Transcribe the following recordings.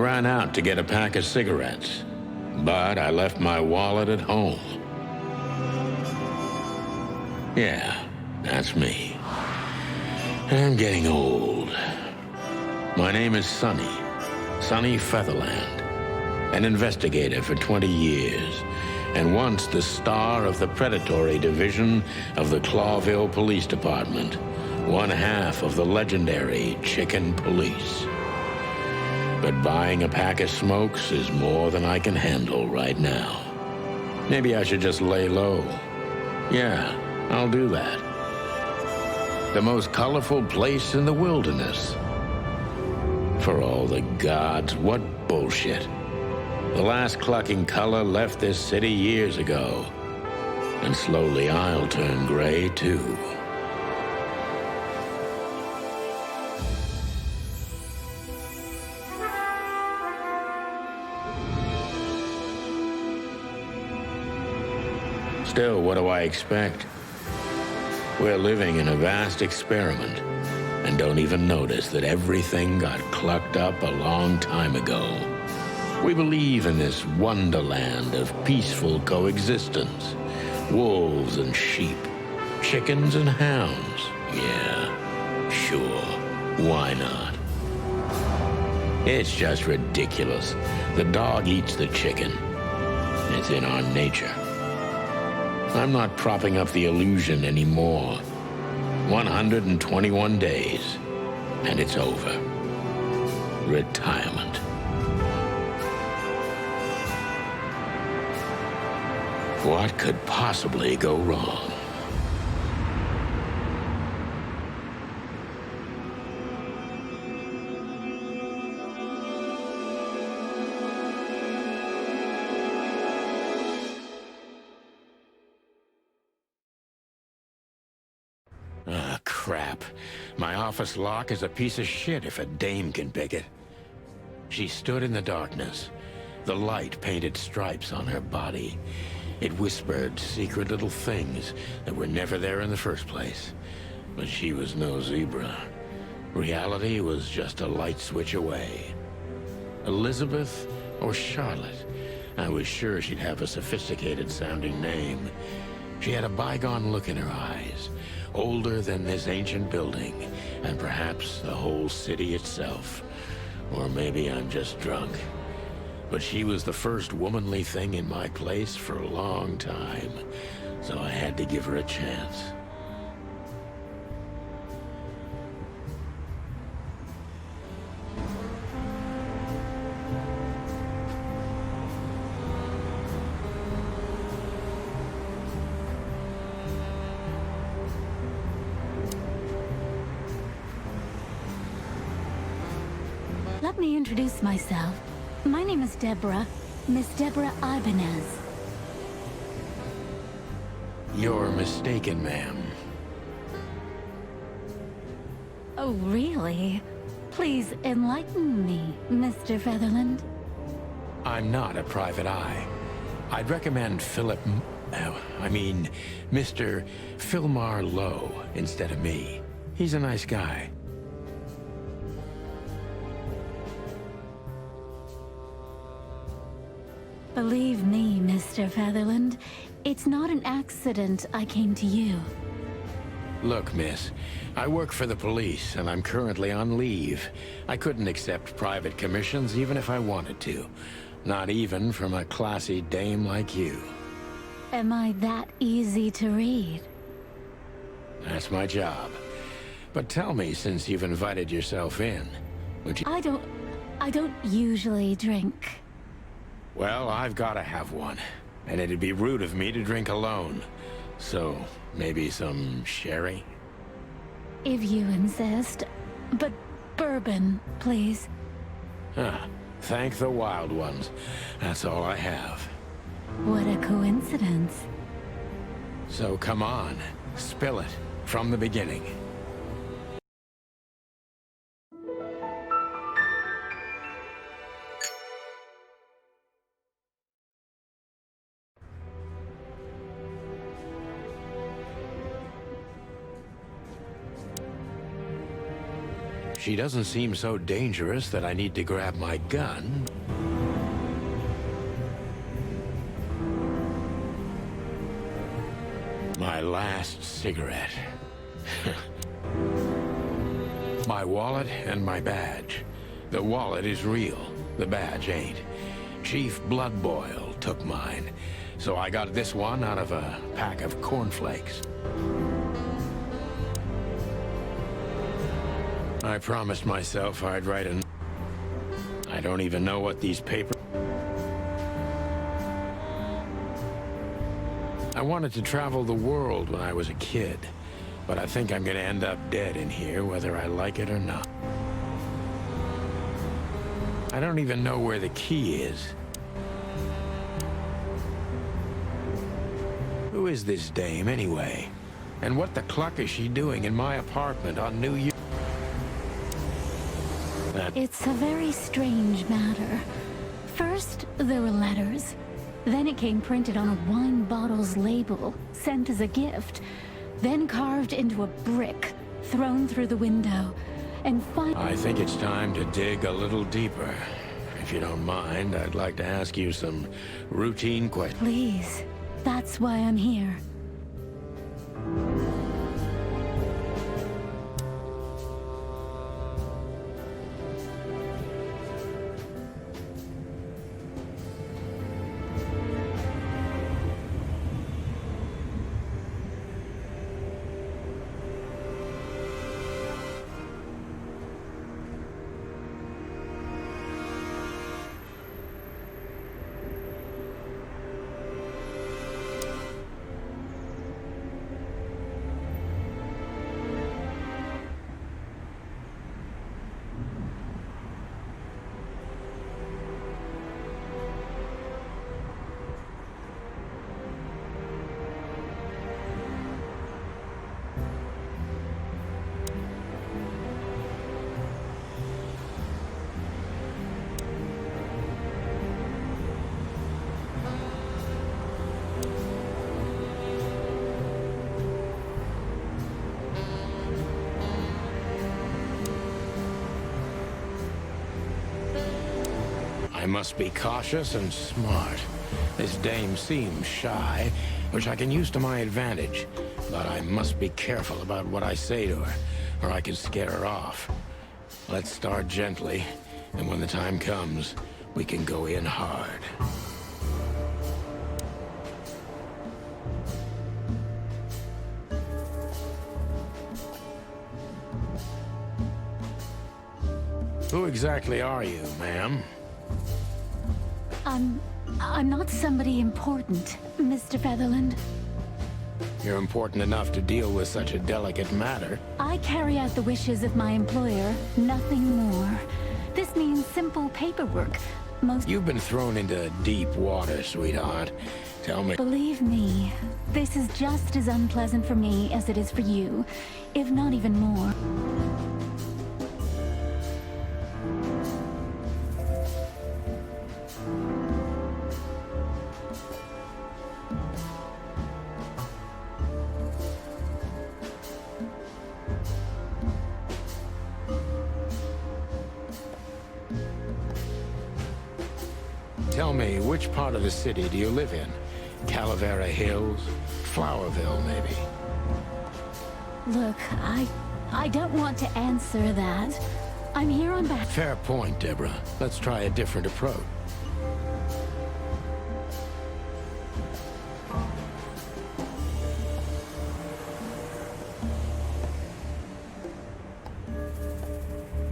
ran out to get a pack of cigarettes, but I left my wallet at home. Yeah, that's me. I'm getting old. My name is Sonny Featherland, an investigator for 20 years, and once the star of the predatory division of the Clawville Police Department, one half of the legendary Chicken Police. But buying a pack of smokes is more than I can handle right now. Maybe I should just lay low. Yeah, I'll do that. The most colorful place in the wilderness. For all the gods, what bullshit. The last clucking color left this city years ago. And slowly I'll turn gray too. Still, what do I expect? We're living in a vast experiment and don't even notice that everything got clucked up a long time ago. We believe in this wonderland of peaceful coexistence. Wolves and sheep, chickens and hounds. Yeah, sure, why not? It's just ridiculous. The dog eats the chicken. It's in our nature. I'm not propping up the illusion anymore. 121 days, and it's over. Retirement. What could possibly go wrong? Ah, crap. My office lock is a piece of shit if a dame can pick it. She stood in the darkness. The light painted stripes on her body. It whispered secret little things that were never there in the first place. But she was no zebra. Reality was just a light switch away. Elizabeth or Charlotte? I was sure she'd have a sophisticated-sounding name. She had a bygone look in her eyes, older than this ancient building, and perhaps the whole city itself. Or maybe I'm just drunk. But she was the first womanly thing in my place for a long time, so I had to give her a chance. Let me introduce myself. My name is Deborah, Miss Deborah Ibanez. You're mistaken, ma'am. Oh, really? Please enlighten me, Mr. Featherland. I'm not a private eye. I'd recommend Mr. Philmar Lowe instead of me. He's a nice guy. Believe me, Mr. Featherland, it's not an accident I came to you. Look, miss, I work for the police, and I'm currently on leave. I couldn't accept private commissions even if I wanted to. Not even from a classy dame like you. Am I that easy to read? That's my job. But tell me, since you've invited yourself in, would you... I don't usually drink. Well, I've got to have one. And it'd be rude of me to drink alone. So, maybe some sherry? If you insist. But bourbon, please. Thank the wild ones. That's all I have. What a coincidence. So come on, spill it from the beginning. She doesn't seem so dangerous that I need to grab my gun. My last cigarette. My wallet and my badge. The wallet is real, the badge ain't. Chief Bloodboil took mine, so I got this one out of a pack of cornflakes. I promised myself I'd write an... I don't even know what these papers... I wanted to travel the world when I was a kid, but I think I'm gonna end up dead in here, whether I like it or not. I don't even know where the key is. Who is this dame, anyway? And what the cluck is she doing in my apartment on New Year? It's a very strange matter. First, there were letters. Then it came printed on a wine bottle's label, sent as a gift. Then carved into a brick, thrown through the window. And finally... I think it's time to dig a little deeper. If you don't mind, I'd like to ask you some routine questions. Please. That's why I'm here. I must be cautious and smart. This dame seems shy, which I can use to my advantage. But I must be careful about what I say to her, or I can scare her off. Let's start gently, and when the time comes, we can go in hard. Who exactly are you, ma'am? I'm not somebody important, Mr. Featherland. You're important enough to deal with such a delicate matter. I carry out the wishes of my employer, nothing more. This means simple paperwork. You've been thrown into deep water, sweetheart. Tell me... Believe me, this is just as unpleasant for me as it is for you, if not even more. Tell me, which part of the city do you live in? Calavera Hills? Flowerville, maybe? Look, I don't want to answer that. I'm here on behalf... Fair point, Deborah. Let's try a different approach.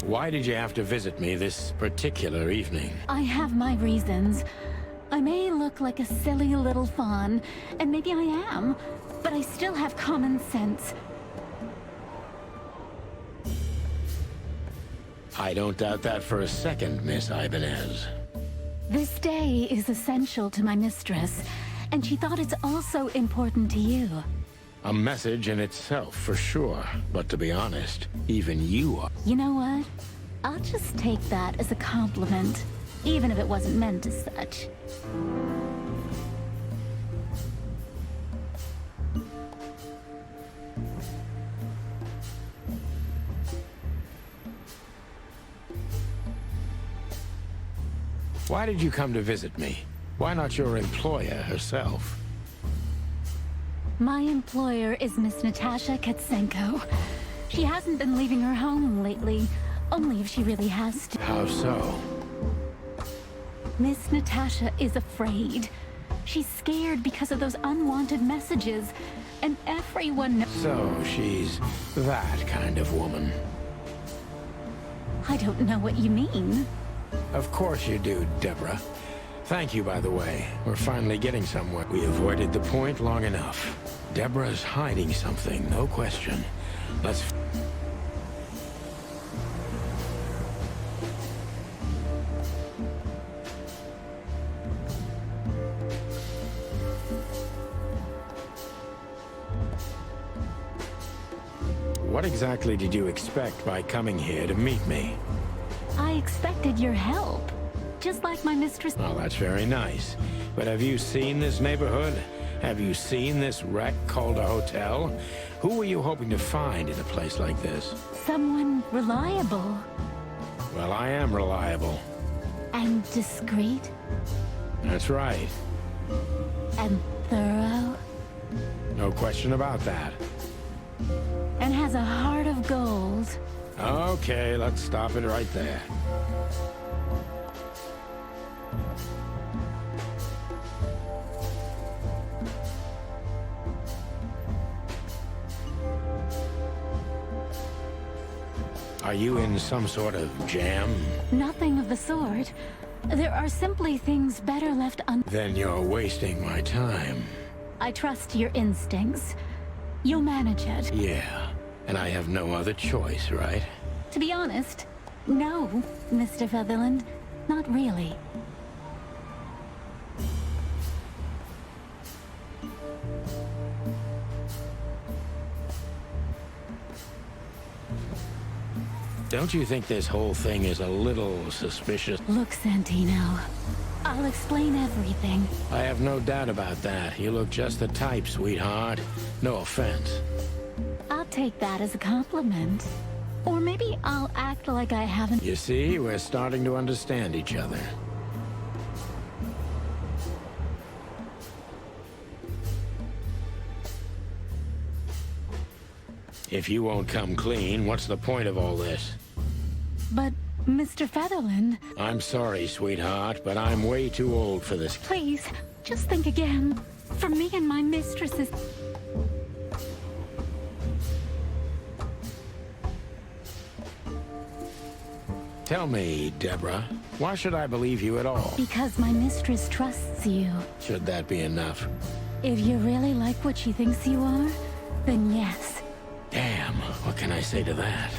Why did you have to visit me this particular evening? I have my reasons. I may look like a silly little fawn, and maybe I am, but I still have common sense. I don't doubt that for a second, Miss Ibanez. This day is essential to my mistress, and she thought it's also important to you. A message in itself, for sure. But to be honest, even you are... You know what? I'll just take that as a compliment, even if it wasn't meant as such. Why did you come to visit me? Why not your employer herself? My employer is Miss Natasha Katsenko. She hasn't been leaving her home lately, only if she really has to. How so? Miss Natasha is afraid. She's scared because of those unwanted messages, and everyone knows. So she's that kind of woman. I don't know what you mean. Of course you do, Deborah. Thank you, by the way. We're finally getting somewhere. We avoided the point long enough. Deborah's hiding something, no question. Let's... What exactly did you expect by coming here to meet me? I expected your help. Just like my mistress. Well, that's very nice. But have you seen this neighborhood? Have you seen this wreck called a hotel? Who were you hoping to find in a place like this? Someone reliable. Well, I am reliable. And discreet. That's right. And thorough. No question about that. And has a heart of gold. Okay, let's stop it right there. Are you in some sort of jam? Nothing of the sort. There are simply things better left Then you're wasting my time. I trust your instincts. You'll manage it. Yeah, and I have no other choice, right? To be honest, no, Mr. Featherland. Not really. Don't you think this whole thing is a little suspicious? Look, Santino. I'll explain everything. I have no doubt about that. You look just the type, sweetheart. No offense. I'll take that as a compliment. Or maybe I'll act like I haven't. You see, we're starting to understand each other. If you won't come clean, what's the point of all this? But, Mr. Featherland... I'm sorry, sweetheart, but I'm way too old for this. Please, just think again. For me and my mistresses... Tell me, Deborah, why should I believe you at all? Because my mistress trusts you. Should that be enough? If you really like what she thinks you are, then yes. Damn, what can I say to that?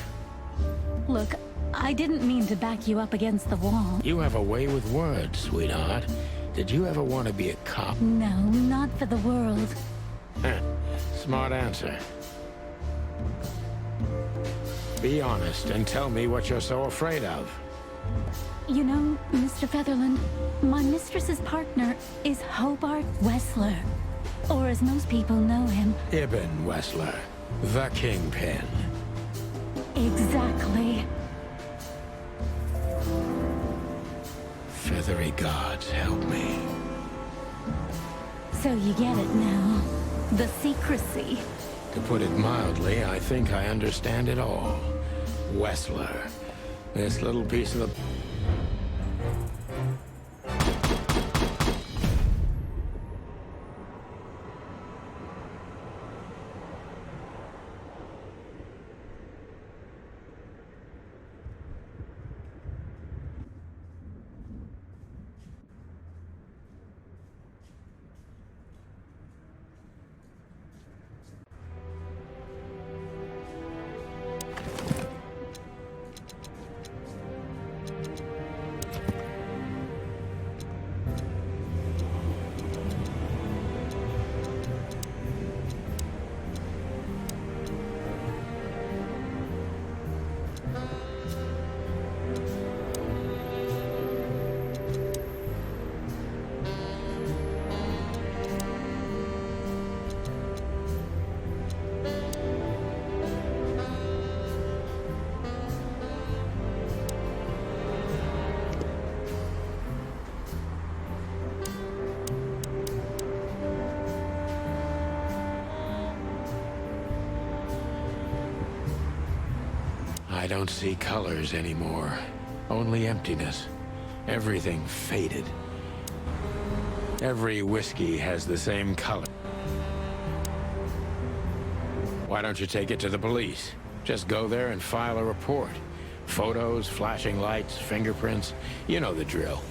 Look, I didn't mean to back you up against the wall. You have a way with words, sweetheart. Did you ever want to be a cop? No, not for the world. Smart answer. Be honest and tell me what you're so afraid of. You know, Mr. Featherland, my mistress's partner is Hobart Wessler. Or as most people know him... Ibn Wessler, the Kingpin. Exactly. Feathery gods, help me. So you get it now. The secrecy. To put it mildly, I think I understand it all. Wessler. This little piece of the... don't see colors anymore. Only emptiness. Everything faded. Every whiskey has the same color. Why don't you take it to the police? Just go there and file a report. Photos, flashing lights, fingerprints, you know the drill.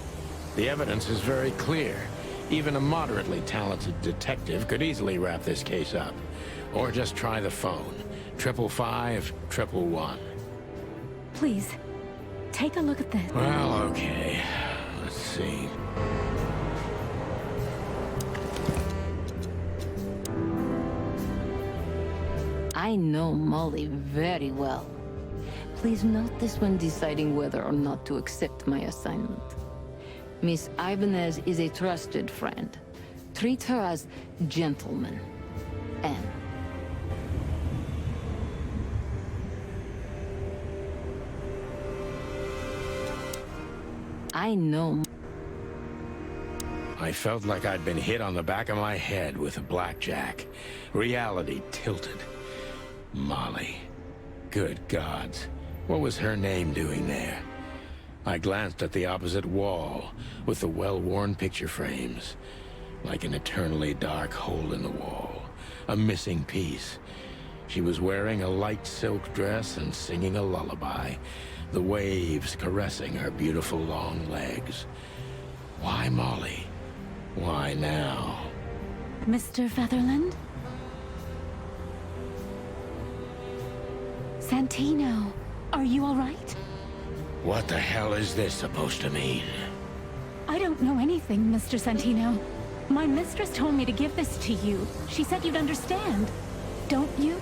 The evidence is very clear. Even a moderately talented detective could easily wrap this case up. Or just try the phone. 555-111. Please, take a look at this. Well, okay. Let's see. I know Molly very well. Please note this when deciding whether or not to accept my assignment. Miss Ibanez is a trusted friend. Treat her as gentleman. Anne. I know. I felt like I'd been hit on the back of my head with a blackjack. Reality tilted. Molly. Good gods. What was her name doing there? I glanced at the opposite wall, with the well-worn picture frames. Like an eternally dark hole in the wall. A missing piece. She was wearing a light silk dress and singing a lullaby. The waves caressing her beautiful long legs. Why Molly? Why now? Mr. Featherland? Santino, are you all right? What the hell is this supposed to mean? I don't know anything, Mr. Santino. My mistress told me to give this to you. She said you'd understand. Don't you?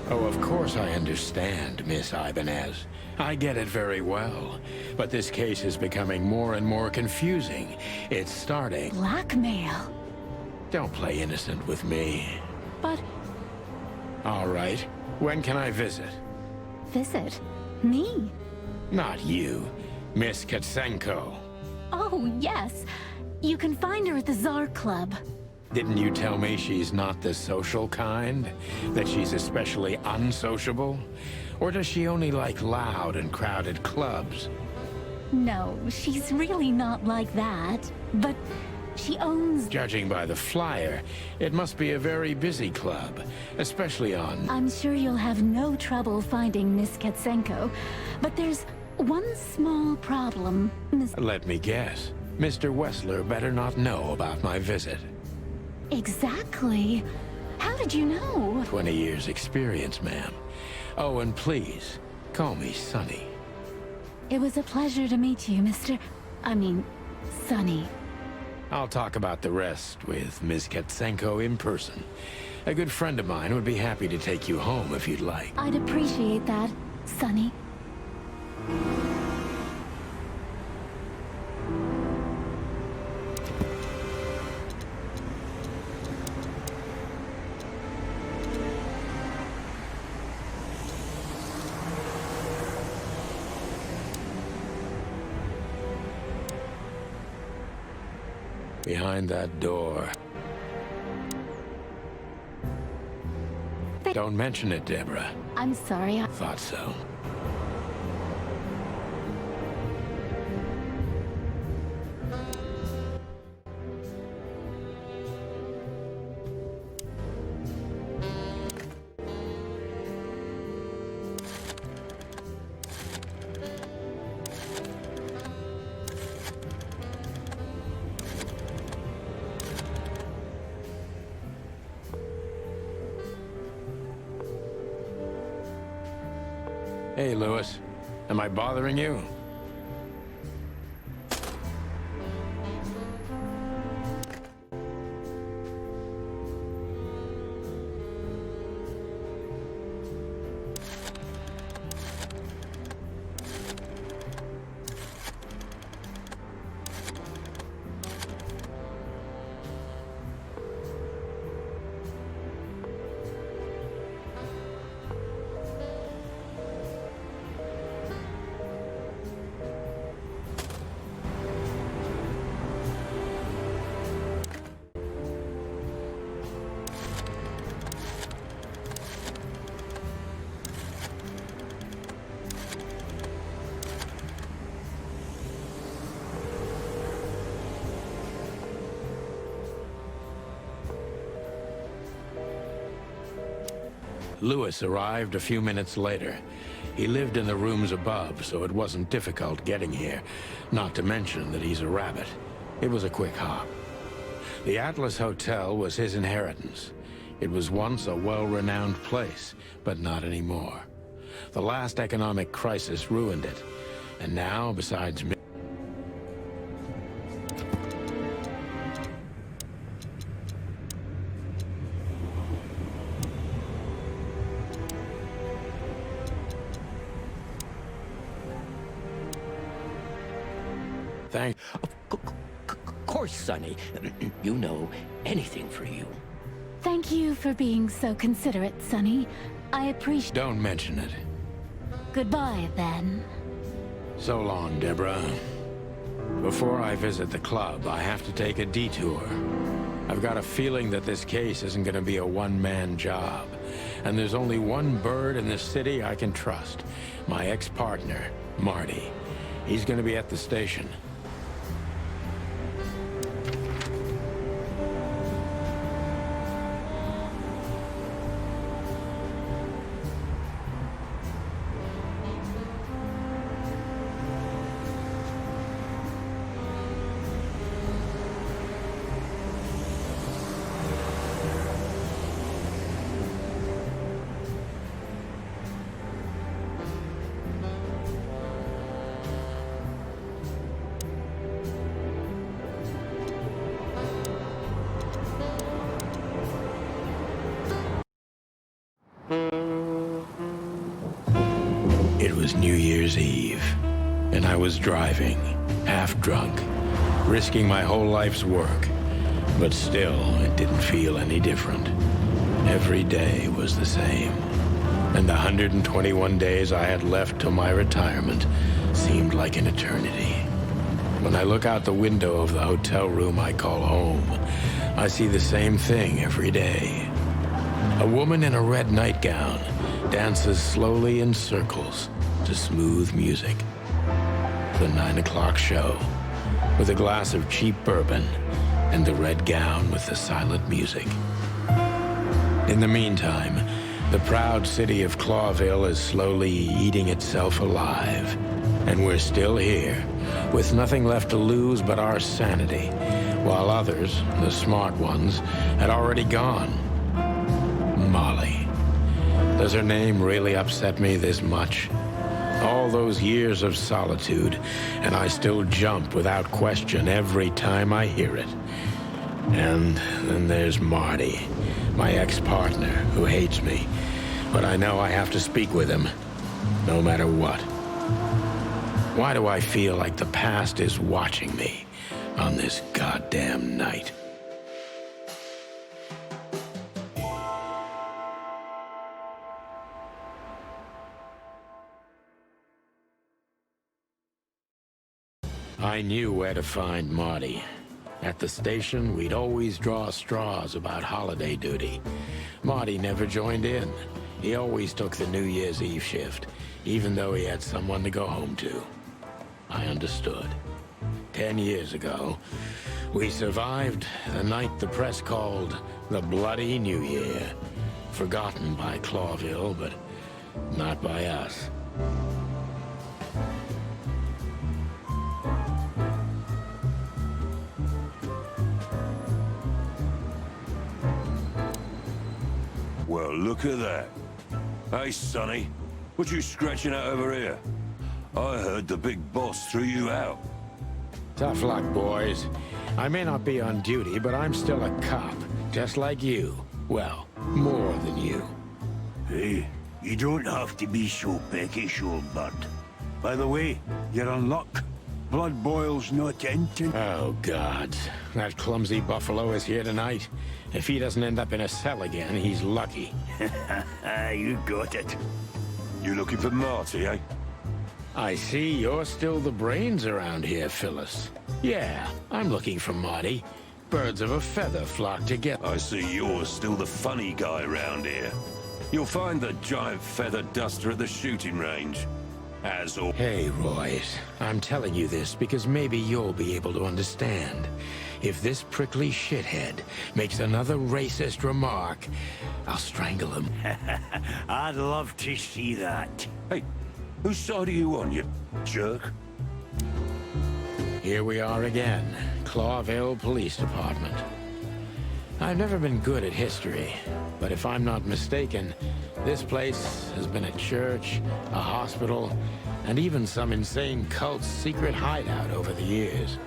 Oh, of course I understand, Miss Ibanez. I get it very well. But this case is becoming more and more confusing. It's starting... Blackmail? Don't play innocent with me. But... All right. When can I visit? Visit? Me? Not you. Miss Katsenko. Oh, yes. You can find her at the Tsar Club. Didn't you tell me she's not the social kind? That she's especially unsociable? Or does she only like loud and crowded clubs? No, she's really not like that. But she owns... Judging by the flyer, it must be a very busy club, especially on... I'm sure you'll have no trouble finding Miss Katsenko. But there's one small problem, Miss... Let me guess. Mr. Wessler better not know about my visit. Exactly. How did you know? 20 years experience, ma'am. Oh, and please, call me Sonny. It was a pleasure to meet you, Sonny. I'll talk about the rest with Ms. Katsenko in person. A good friend of mine would be happy to take you home if you'd like. I'd appreciate that, Sonny. Behind that door. Don't mention it, Deborah. I'm sorry. Thought so. Hey, Lewis. Am I bothering you? Lewis arrived a few minutes later. He lived in the rooms above, so it wasn't difficult getting here, not to mention that he's a rabbit. It was a quick hop. The Atlas Hotel was his inheritance. It was once a well-renowned place, but not anymore. The last economic crisis ruined it, and now, besides me... Thank... Of course, Sonny. You know, anything for you. Thank you for being so considerate, Sonny. I appreciate... Don't mention it. Goodbye, then. So long, Deborah. Before I visit the club, I have to take a detour. I've got a feeling that this case isn't going to be a one-man job. And there's only one bird in this city I can trust. My ex-partner, Marty. He's going to be at the station. It was New Year's Eve, and I was driving, half drunk, risking my whole life's work. But still, it didn't feel any different. Every day was the same. And the 121 days I had left till my retirement seemed like an eternity. When I look out the window of the hotel room I call home, I see the same thing every day. A woman in a red nightgown dances slowly in circles to smooth music. The 9 o'clock show, with a glass of cheap bourbon and the red gown with the silent music. In the meantime, the proud city of Clawville is slowly eating itself alive. And we're still here, with nothing left to lose but our sanity, while others, the smart ones, had already gone. Molly. Does her name really upset me this much? All those years of solitude, and I still jump without question every time I hear it. And then there's Marty, my ex-partner, who hates me. But I know I have to speak with him, no matter what. Why do I feel like the past is watching me on this goddamn night? I knew where to find Marty. At the station, we'd always draw straws about holiday duty. Marty never joined in. He always took the New Year's Eve shift, even though he had someone to go home to. I understood. 10 years ago, we survived the night the press called the Bloody New Year. Forgotten by Clawville, but not by us. Well, look at that. Hey, Sonny, what you scratching out over here? I heard the big boss threw you out. Tough luck, boys. I may not be on duty, but I'm still a cop, just like you. Well, more than you. Hey, you don't have to be so peckish, old bird. By the way, you're on luck. Blood boils not into... Oh, God. That clumsy buffalo is here tonight. If he doesn't end up in a cell again, he's lucky. You got it. You looking for Marty, eh? I see you're still the brains around here, Phyllis. Yeah, I'm looking for Marty. Birds of a feather flock together. I see you're still the funny guy around here. You'll find the giant feather duster at the shooting range. As always. Hey, Royce. I'm telling you this because maybe you'll be able to understand. if this prickly shithead makes another racist remark, I'll strangle him. I'd love to see that. Hey, whose side are you on, you jerk? Here we are again, Clawville Police Department. I've never been good at history, but if I'm not mistaken, this place has been a church, a hospital, and even some insane cult's secret hideout over the years.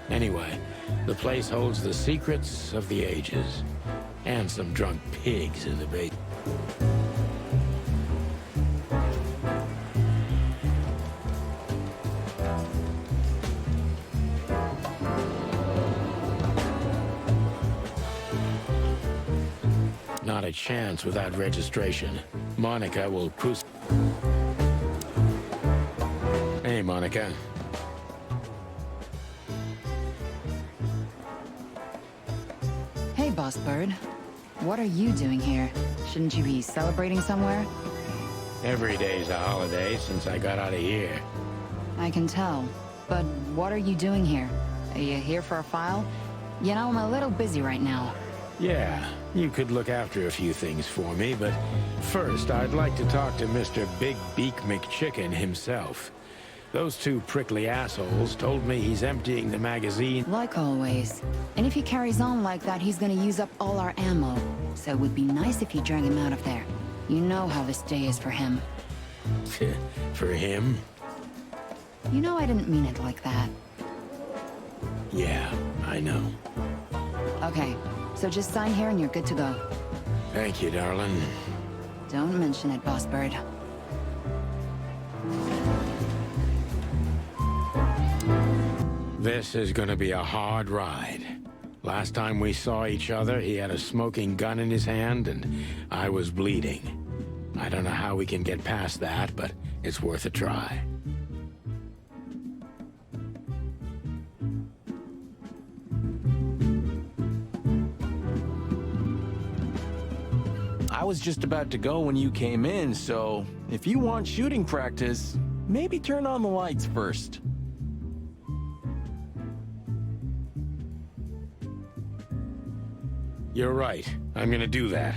Anyway, the place holds the secrets of the ages, and some drunk pigs in the basement. Not a chance without registration. Monica will Hey, Monica. Hey, Boss Bird. What are you doing here? Shouldn't you be celebrating somewhere? Every day's a holiday since I got out of here. I can tell. But what are you doing here? Are you here for a file? You know, I'm a little busy right now. Yeah, you could look after a few things for me, but first I'd like to talk to Mr. Big Beak McChicken himself. Those two prickly assholes told me he's emptying the magazine. Like always. And if he carries on like that, he's gonna use up all our ammo. So it would be nice if you drag him out of there. You know how this day is for him. For him? You know I didn't mean it like that. Yeah, I know. Okay, so just sign here and you're good to go. Thank you, darling. Don't mention it, Boss Bird. This is gonna be a hard ride. Last time we saw each other, he had a smoking gun in his hand and I was bleeding. I don't know how we can get past that, but it's worth a try. I was just about to go when you came in, so if you want shooting practice, maybe turn on the lights first. You're right. I'm gonna do that.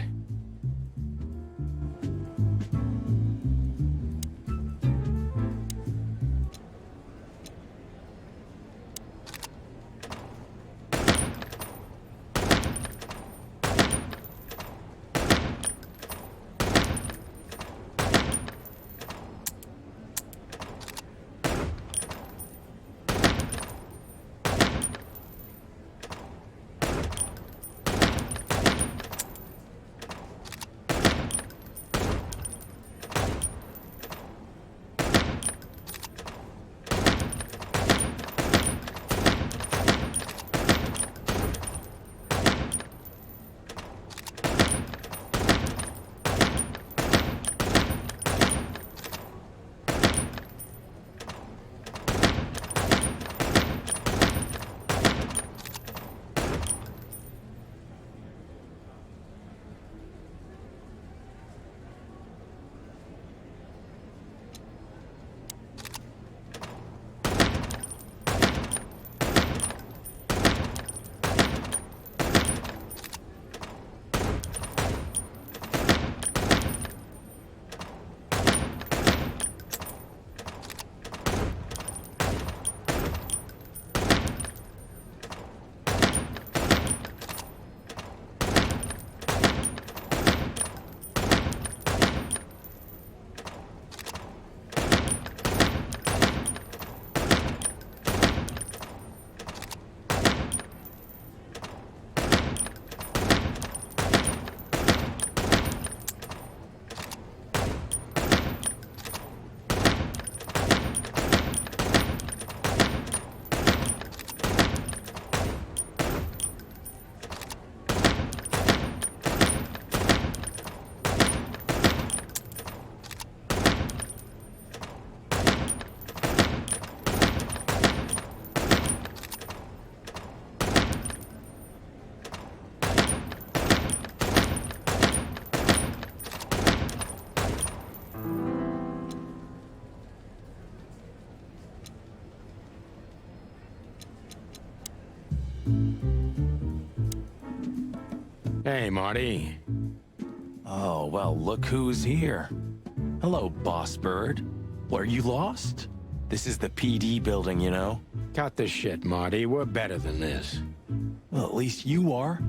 Hey, Marty. Oh, well, look who's here. Hello, Boss Bird. What, are you lost? This is the PD building, you know? Cut the shit, Marty. We're better than this. Well, at least you are.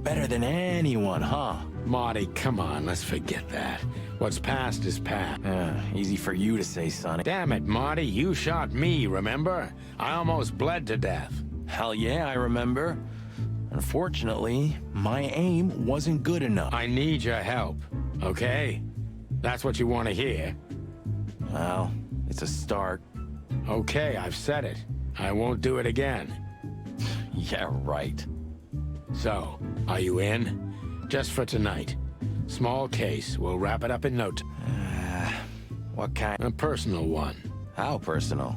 Better than anyone, huh? Marty, come on, let's forget that. What's past is past. Easy for you to say, Sonny. Damn it, Marty, you shot me, remember? I almost bled to death. Hell yeah, I remember. Unfortunately, my aim wasn't good enough. I need your help, okay? That's what you want to hear. Well, it's a start. Okay, I've said it. I won't do it again. Yeah, right. So, are you in? Just for tonight. Small case. We'll wrap it up in no time. What kind? A personal one. How personal?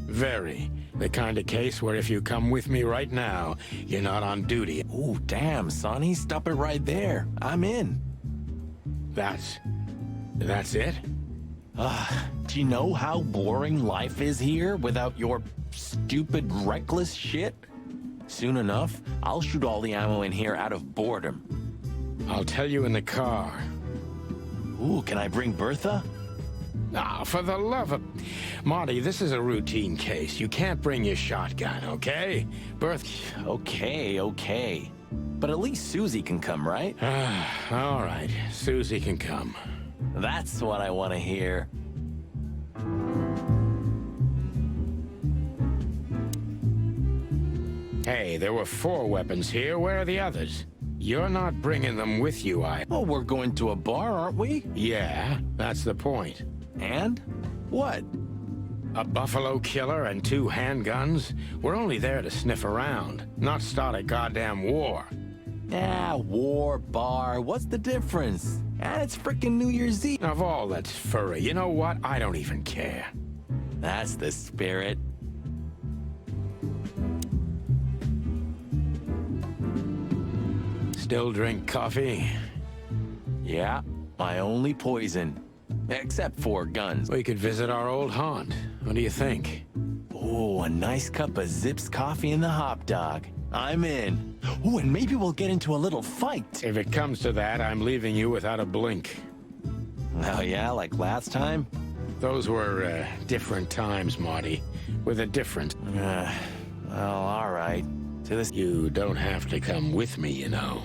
Very. The kind of case where if you come with me right now, you're not on duty. Ooh, damn, Sonny, stop it right there. I'm in. That's it? Do you know how boring life is here without your stupid, reckless shit? Soon enough, I'll shoot all the ammo in here out of boredom. I'll tell you in the car. Ooh, can I bring Bertha? Ah, for the love of... Marty, this is a routine case. You can't bring your shotgun, okay? Okay. But at least Susie can come, right? All right, Susie can come. That's what I want to hear. Hey, there were 4 weapons here. Where are the others? You're not bringing them with you, Oh, we're going to a bar, aren't we? Yeah, that's the point. And? What? A buffalo killer and 2 handguns? We're only there to sniff around, not start a goddamn war. Yeah, war, bar, what's the difference? And it's frickin' New Year's Eve. Of all that's furry, you know what? I don't even care. That's the spirit. Still drink coffee? Yeah, my only poison. Except for guns. We could visit our old haunt. What do you think? Oh, a nice cup of Zips coffee and the hot dog. I'm in. Oh, and maybe we'll get into a little fight. If it comes to that, I'm leaving you without a blink. Oh, yeah, like last time? Those were, different times, Marty. With a different... Well, all right. To this... You don't have to come with me, you know.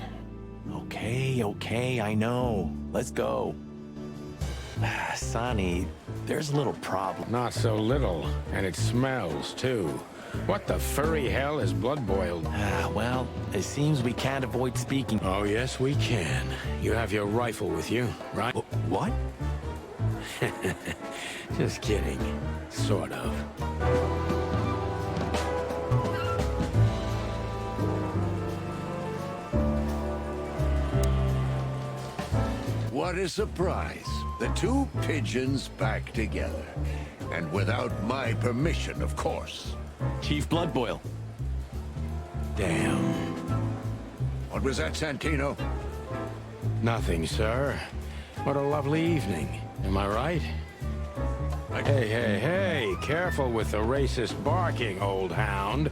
Okay, I know. Let's go. Sonny, there's a little problem. Not so little, and it smells, too. What the furry hell is blood-boiled? Well, it seems we can't avoid speaking. Oh, yes, we can. You have your rifle with you, right? What? Just kidding. Sort of. What a surprise. The 2 pigeons back together. And without my permission, of course. Chief Bloodboil. Damn. What was that, Santino? Nothing, sir. What a lovely evening. Am I right? Hey, careful with the racist barking, old hound.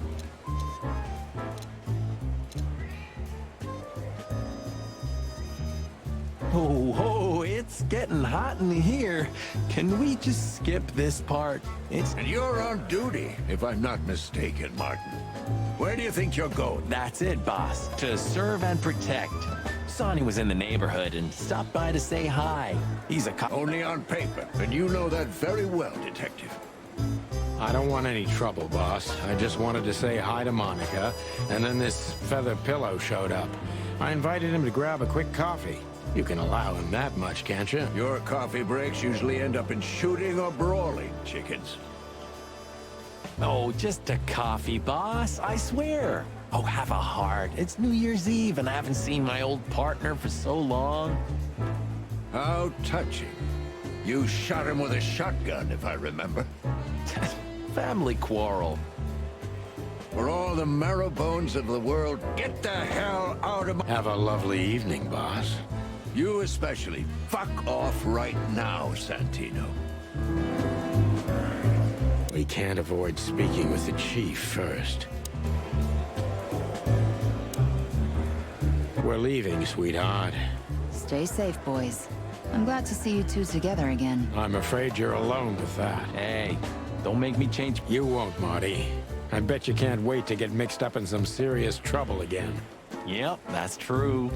Oh, it's getting hot in here. Can we just skip this part? And you're on duty, if I'm not mistaken, Martin. Where do you think you're going? That's it, boss. To serve and protect. Sonny was in the neighborhood and stopped by to say hi. He's a cop. Only on paper, and you know that very well, Detective. I don't want any trouble, boss. I just wanted to say hi to Monica, and then this feather pillow showed up. I invited him to grab a quick coffee. You can allow him that much, can't you? Your coffee breaks usually end up in shooting or brawling, chickens. Oh, just a coffee, boss. I swear. Oh, have a heart. It's New Year's Eve, and I haven't seen my old partner for so long. How touching. You shot him with a shotgun, if I remember. Family quarrel. For all the marrow bones of the world, get the hell out of my... Have a lovely evening, boss. You especially. Fuck off right now, Santino. We can't avoid speaking with the chief first. We're leaving, sweetheart. Stay safe, boys. I'm glad to see you two together again. I'm afraid you're alone with that. Hey, don't make me change. You won't, Marty. I bet you can't wait to get mixed up in some serious trouble again. Yep, that's true.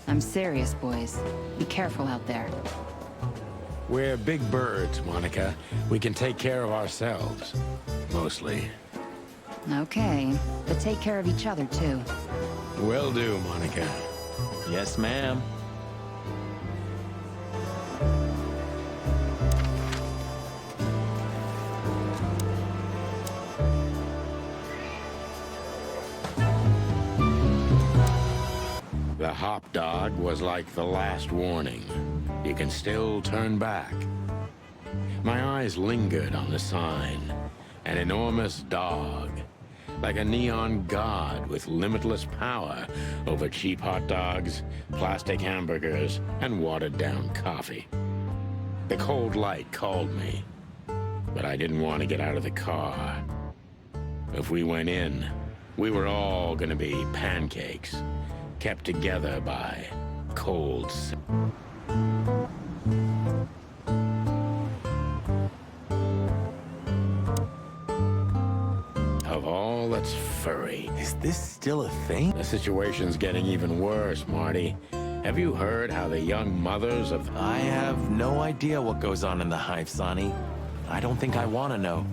I'm serious, boys. Be careful out there. We're big birds, Monica. We can take care of ourselves. Mostly. Okay, but take care of each other, too. Will do, Monica. Yes, ma'am. The hop dog was like the last warning. You can still turn back. My eyes lingered on the sign. An enormous dog. Like a neon god with limitless power over cheap hot dogs, plastic hamburgers, and watered-down coffee. The cold light called me, but I didn't want to get out of the car. If we went in, we were all gonna be pancakes, kept together by cold. Of all that's furry. Is this still a thing? The situation's getting even worse, Marty. Have you heard how the young mothers of... I have no idea what goes on in the hive, Sonny. I don't think I want to know.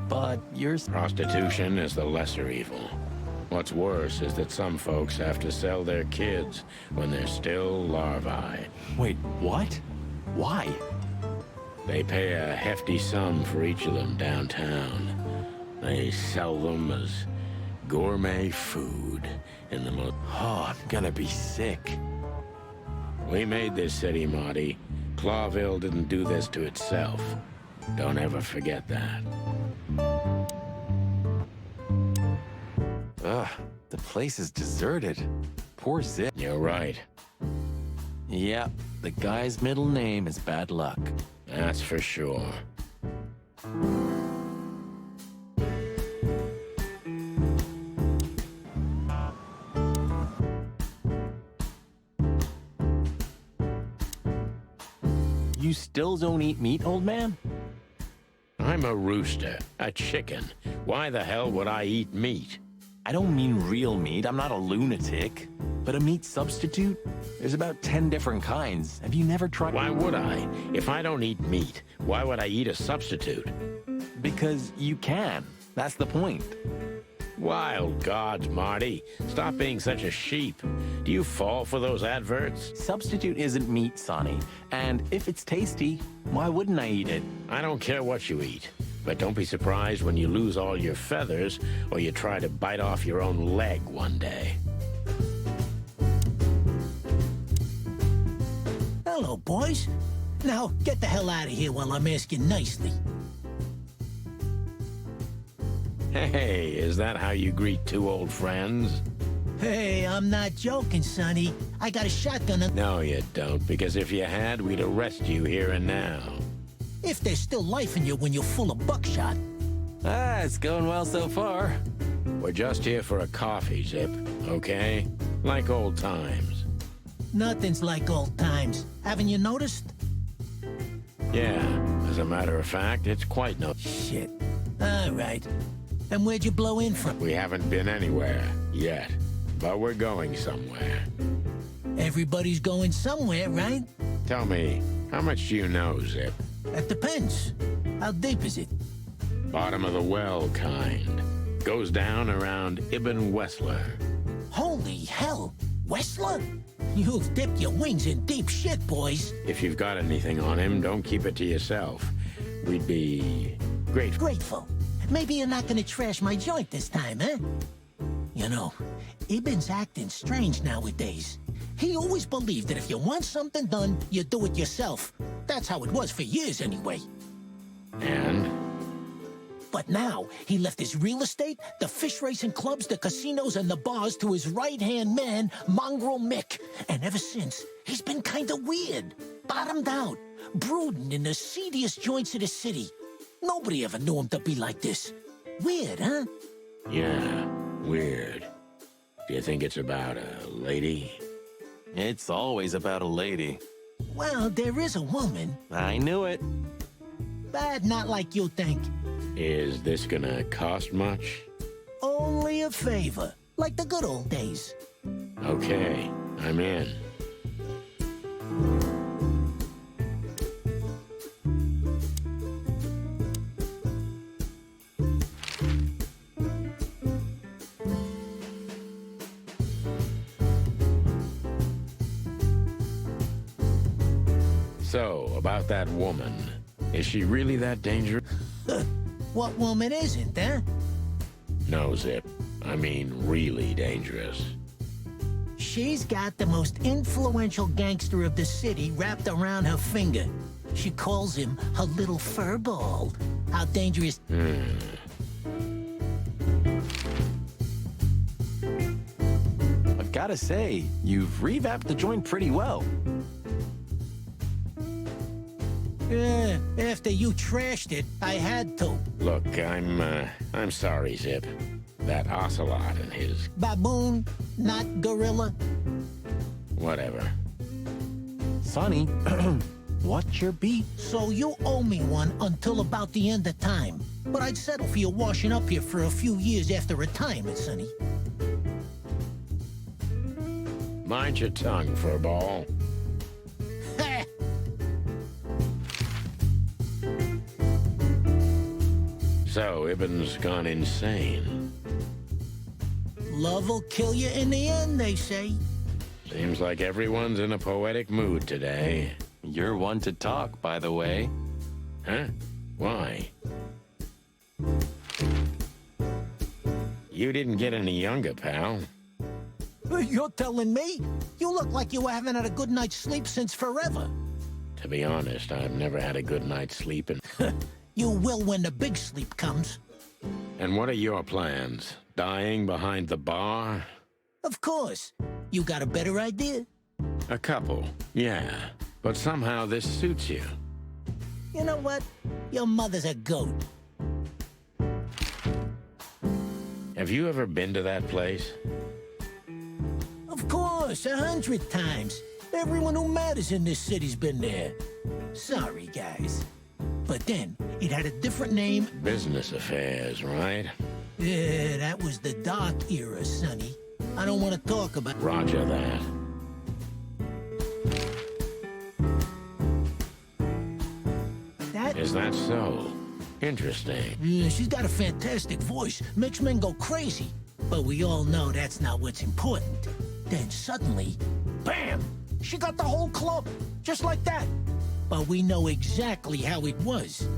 But you're... Prostitution is the lesser evil. What's worse is that some folks have to sell their kids when they're still larvae. Wait, what? Why? They pay a hefty sum for each of them downtown. They sell them as gourmet food in the most... Oh, I'm gonna be sick. We made this city, Marty. Clawville didn't do this to itself. Don't ever forget that. Ugh, the place is deserted. Poor Zip. You're right. Yeah, the guy's middle name is Bad Luck. That's for sure. You still don't eat meat, old man? I'm a rooster, a chicken. Why the hell would I eat meat? I don't mean real meat. I'm not a lunatic. But a meat substitute? There's about 10 different kinds. Have you never tried... Why would I? If I don't eat meat, why would I eat a substitute? Because you can. That's the point. Wild gods, Marty. Stop being such a sheep. Do you fall for those adverts? Substitute isn't meat, Sonny. And if it's tasty, why wouldn't I eat it? I don't care what you eat. But don't be surprised when you lose all your feathers or you try to bite off your own leg one day. Hello, boys. Now, get the hell out of here while I'm asking nicely. Hey, is that how you greet two old friends? Hey, I'm not joking, Sonny. I got a shotgun and... No, you don't, because if you had, we'd arrest you here and now. If there's still life in you when you're full of buckshot. Ah, it's going well so far. We're just here for a coffee, Zip, okay? Like old times. Nothing's like old times. Haven't you noticed? Yeah, as a matter of fact, it's quite no... Shit. All right. And where'd you blow in from? We haven't been anywhere yet, but we're going somewhere. Everybody's going somewhere, right? Tell me, how much do you know, Zip? That depends. How deep is it? Bottom of the well kind. Goes down around Ibn Wessler. Holy hell! Wessler? You've dipped your wings in deep shit, boys. If you've got anything on him, don't keep it to yourself. We'd be grateful. Grateful. Maybe you're not gonna trash my joint this time, eh? You know, Ibn's acting strange nowadays. He always believed that if you want something done, you do it yourself. That's how it was for years, anyway. And? But now, he left his real estate, the fish racing clubs, the casinos, and the bars to his right-hand man, Mongrel Mick. And ever since, he's been kinda weird. Bottomed out, brooding in the seediest joints of the city. Nobody ever knew him to be like this. Weird, huh? Yeah, weird. Do you think it's about a lady? It's always about a lady. Well, there is a woman, I knew it. but not like you think. Is this gonna cost much? Only a favor, like the good old days. Okay, I'm in. So, about that woman. Is she really that dangerous? What woman isn't, huh? No, Zip. I mean, really dangerous. She's got the most influential gangster of the city wrapped around her finger. She calls him her little furball. How dangerous... I've gotta say, you've revamped the joint pretty well. Yeah, after you trashed it, I had to. Look, I'm sorry, Zip. That ocelot and his... Baboon, not gorilla. whatever. Sonny, what's your beat? So you owe me one until about the end of time. But I'd settle for you washing up here for a few years after retirement, Sonny. Mind your tongue, furball. So, Ibben's gone insane. Love will kill you in the end, they say. Seems like everyone's in a poetic mood today. You're one to talk, by the way. Huh? Why? You didn't get any younger, pal. You're telling me? You look like you haven't had a good night's sleep since forever. To be honest, I've never had a good night's sleep in... You will when the big sleep comes. And what are your plans? Dying behind the bar? Of course. You got a better idea? A couple, yeah. But somehow this suits you. You know what? Your mother's a goat. Have you ever been to that place? Of course, 100 times. Everyone who matters in this city's been there. Sorry, guys. But then, it had a different name. Business affairs, right? Yeah, that was the dark era, Sonny. I don't want to talk about... Roger that. That? Is that so? Interesting. Yeah, she's got a fantastic voice. Makes men go crazy. But we all know that's not what's important. Then suddenly, bam! She got the whole club. Just like that. But we know exactly how it was.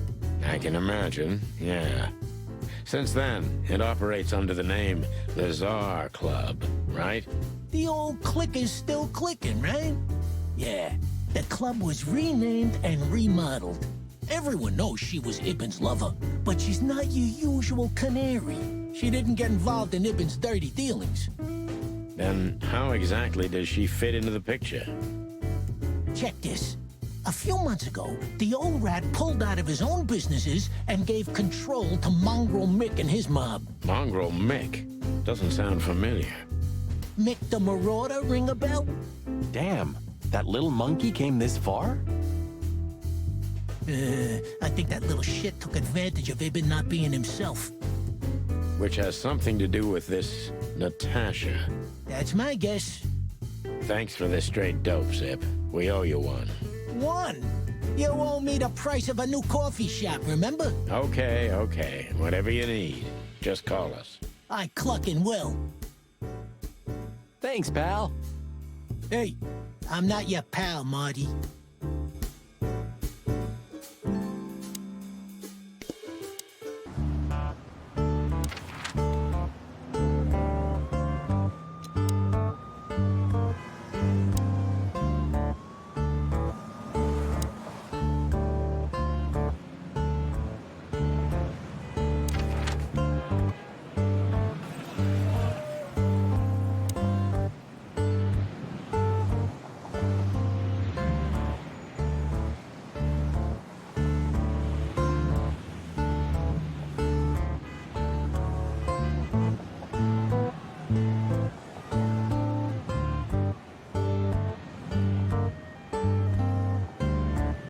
I can imagine, yeah. Since then, it operates under the name the Czar Club, right? The old click is still clicking, right? Yeah, the club was renamed and remodeled. Everyone knows she was Ibben's lover, but she's not your usual canary. She didn't get involved in Ibben's dirty dealings. Then how exactly does she fit into the picture? Check this. A few months ago, the old rat pulled out of his own businesses and gave control to Mongrel Mick and his mob. Mongrel Mick? Doesn't sound familiar. Mick the Marauder ring a bell? Damn, that little monkey came this far? I think that little shit took advantage of Ibben not being himself. Which has something to do with this Natasha. That's my guess. Thanks for this straight dope, Zip. We owe you one. One? You owe me the price of a new coffee shop, remember? Okay, okay. Whatever you need. Just call us. I cluckin' will. Thanks, pal. Hey, I'm not your pal, Marty.